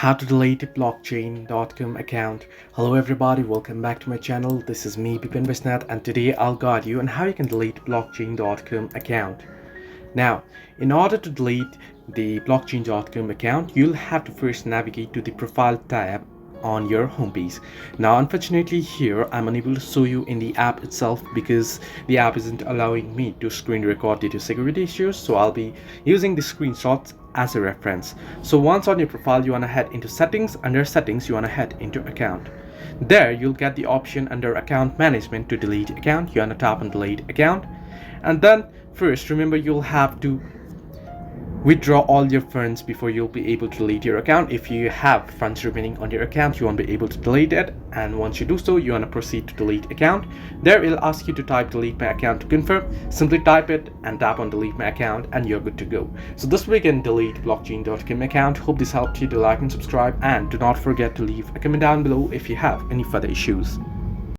How to delete a blockchain.com account. Hello everybody, welcome back to my channel. This is me Bipin Visnath, and today I'll guide you on how you can delete blockchain.com account. Now, in order to delete the blockchain.com account, you'll have to first navigate to the profile tab on your homepage. Now unfortunately here I'm unable to show you in the app itself because the app isn't allowing me to screen record due to security issues, so I'll be using the screenshots as a reference. So once on your profile, you want to head into settings. Under settings, you want to head into account. There you'll get the option under account management to delete account. You want to tap on delete account, and then first remember you'll have to withdraw all your funds before you'll be able to delete your account. If you have funds remaining on your account, you won't be able to delete it, and once you do so, you want to proceed to delete account. There it'll ask you to type delete my account to confirm. Simply type it and tap on delete my account and you're good to go. So this way you can delete blockchain.com account. Hope this helped you. To like and subscribe, and do not forget to leave a comment down below if you have any further issues.